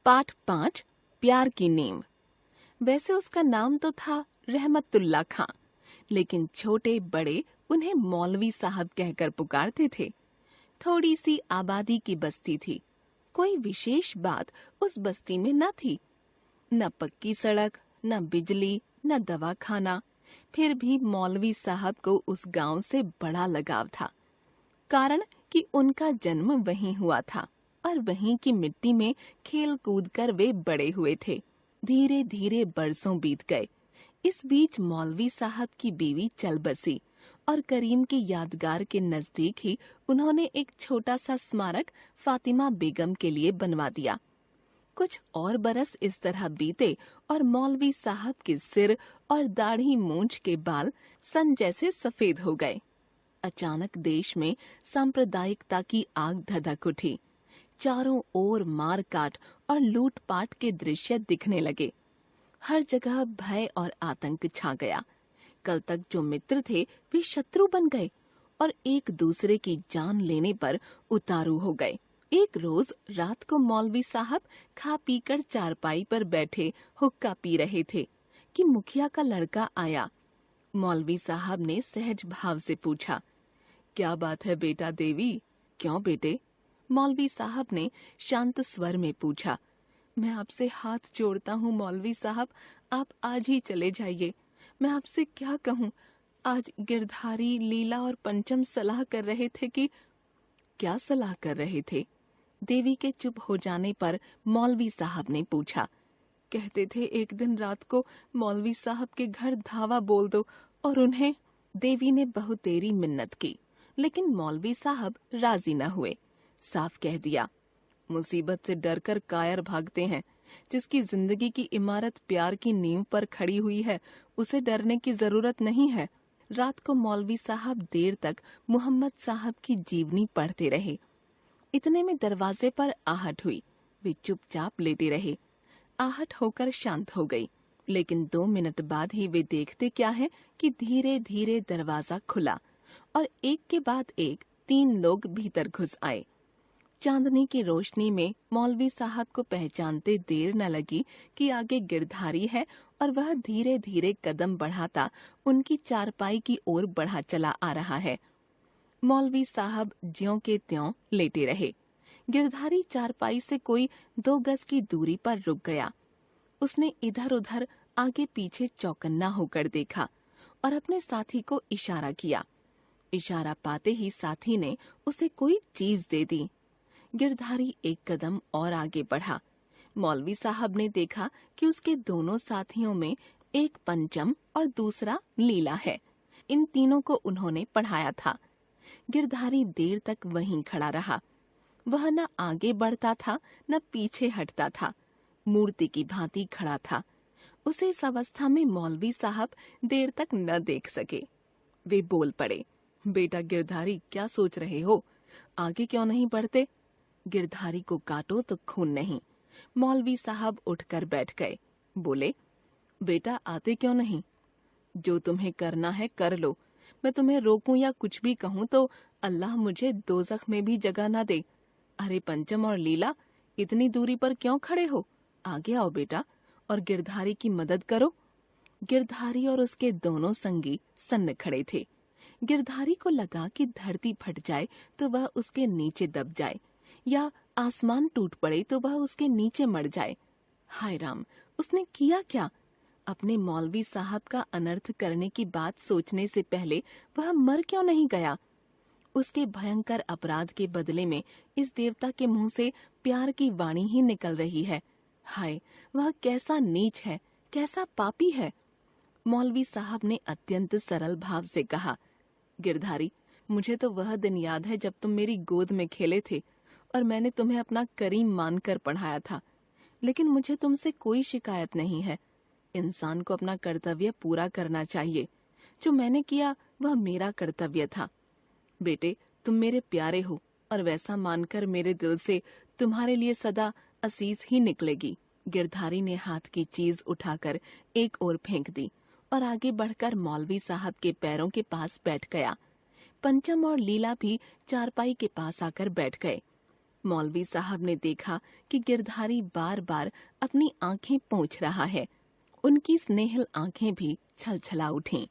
पाठ 5 प्यार की नींव। वैसे उसका नाम तो था रहमतुल्ला खां, लेकिन छोटे बड़े उन्हें मौलवी साहब कहकर पुकारते थे। थोड़ी सी आबादी की बस्ती थी। कोई विशेष बात उस बस्ती में न थी, न पक्की सड़क, न बिजली, न दवाखाना। फिर भी मौलवी साहब को उस गांव से बड़ा लगाव था, कारण कि उनका जन्म वहीं हुआ था और वहीं की मिट्टी में खेल कूद कर वे बड़े हुए थे। धीरे धीरे बरसों बीत गए। इस बीच मौलवी साहब की बीवी चल बसी और करीम की यादगार के नजदीक ही उन्होंने एक छोटा सा स्मारक फातिमा बेगम के लिए बनवा दिया। कुछ और बरस इस तरह बीते और मौलवी साहब के सिर और दाढ़ी मूंछ के बाल सन जैसे सफेद हो गए। अचानक देश में सांप्रदायिकता की आग धधक उठी। चारों ओर मार काट और लूटपाट के दृश्य दिखने लगे। हर जगह भय और आतंक छा गया। कल तक जो मित्र थे वे शत्रु बन गए और एक दूसरे की जान लेने पर उतारू हो गए। एक रोज रात को मौलवी साहब खा पीकर चारपाई पर बैठे हुक्का पी रहे थे कि मुखिया का लड़का आया। मौलवी साहब ने सहज भाव से पूछा, क्या बात है बेटा देवी? क्यों बेटे? मौलवी साहब ने शांत स्वर में पूछा। मैं आपसे हाथ जोड़ता हूँ मौलवी साहब, आप आज ही चले जाइए। मैं आपसे क्या कहूँ, आज गिरधारी, लीला और पंचम सलाह कर रहे थे कि। क्या सलाह कर रहे थे? देवी के चुप हो जाने पर मौलवी साहब ने पूछा। कहते थे एक दिन रात को मौलवी साहब के घर धावा बोल दो और उन्हें। देवी ने बहुतेरी मिन्नत की, लेकिन मौलवी साहब राजी न हुए। साफ कह दिया, मुसीबत से डरकर कायर भागते हैं। जिसकी जिंदगी की इमारत प्यार की नींव पर खड़ी हुई है, उसे डरने की जरूरत नहीं है। रात को मौलवी साहब देर तक मोहम्मद साहब की जीवनी पढ़ते रहे। इतने में दरवाजे पर आहट हुई। वे चुपचाप लेटे रहे। आहट होकर शांत हो गई, लेकिन 2 मिनट बाद ही वे देखते क्या है कि धीरे धीरे दरवाजा खुला और एक के बाद एक 3 लोग भीतर घुस आए। चांदनी की रोशनी में मौलवी साहब को पहचानते देर न लगी कि आगे गिरधारी है और वह धीरे धीरे कदम बढ़ाता उनकी चारपाई की ओर बढ़ा चला आ रहा है। मौलवी साहब ज्यों के त्यों लेटे रहे। गिरधारी चारपाई से कोई 2 गज की दूरी पर रुक गया। उसने इधर उधर आगे पीछे चौकन्ना होकर देखा और अपने साथी को इशारा किया। इशारा पाते ही साथी ने उसे कोई चीज दे दी। गिरधारी एक कदम और आगे बढ़ा। मौलवी साहब ने देखा कि उसके दोनों साथियों में एक पंचम और दूसरा लीला है। इन तीनों को उन्होंने पढ़ाया था। गिरधारी देर तक वहीं खड़ा रहा। वह न आगे बढ़ता था न पीछे हटता था, मूर्ति की भांति खड़ा था। उसे इस अवस्था में मौलवी साहब देर तक न देख सके। वे बोल पड़े, बेटा गिरधारी, क्या सोच रहे हो? आगे क्यों नहीं बढ़ते? गिरधारी को काटो तो खून नहीं। मौलवी साहब उठकर बैठ गए। बोले, बेटा आते क्यों नहीं? जो तुम्हें करना है कर लो। मैं तुम्हें रोकूं या कुछ भी कहूं तो अल्लाह मुझे दोज़ख में भी जगह ना दे। अरे पंचम और लीला, इतनी दूरी पर क्यों खड़े हो? आगे आओ बेटा और गिरधारी की मदद करो। गिरधारी और उसके दोनों संगी सन्न खड़े थे। गिरधारी को लगा कि धरती फट जाए तो वह उसके नीचे दब जाए, या आसमान टूट पड़े तो वह उसके नीचे मर जाए। हाय राम, उसने किया क्या? अपने मौलवी साहब का अनर्थ करने की बात सोचने से पहले वह मर क्यों नहीं गया? उसके भयंकर अपराध के बदले में इस देवता के मुंह से प्यार की वाणी ही निकल रही है। हाय, वह कैसा नीच है, कैसा पापी है। मौलवी साहब ने अत्यंत सरल भाव से कहा, गिरधारी, मुझे तो वह दिन याद है जब तुम मेरी गोद में खेले थे और मैंने तुम्हें अपना करीम मानकर पढ़ाया था। लेकिन मुझे तुमसे कोई शिकायत नहीं है। इंसान को अपना कर्तव्य पूरा करना चाहिए। जो मैंने किया वह मेरा कर्तव्य था। बेटे, तुम मेरे प्यारे हो और वैसा मानकर मेरे दिल से तुम्हारे लिए सदा असीस ही निकलेगी। गिरधारी ने हाथ की चीज उठाकर एक ओर फेंक दी और आगे बढ़कर मौलवी साहब के पैरों के पास बैठ गया। पंचम और लीला भी चारपाई के पास आकर बैठ गए। मौलवी साहब ने देखा कि गिरधारी बार बार अपनी आंखें पोंछ रहा है। उनकी स्नेहिल आंखें भी छलछला उठीं।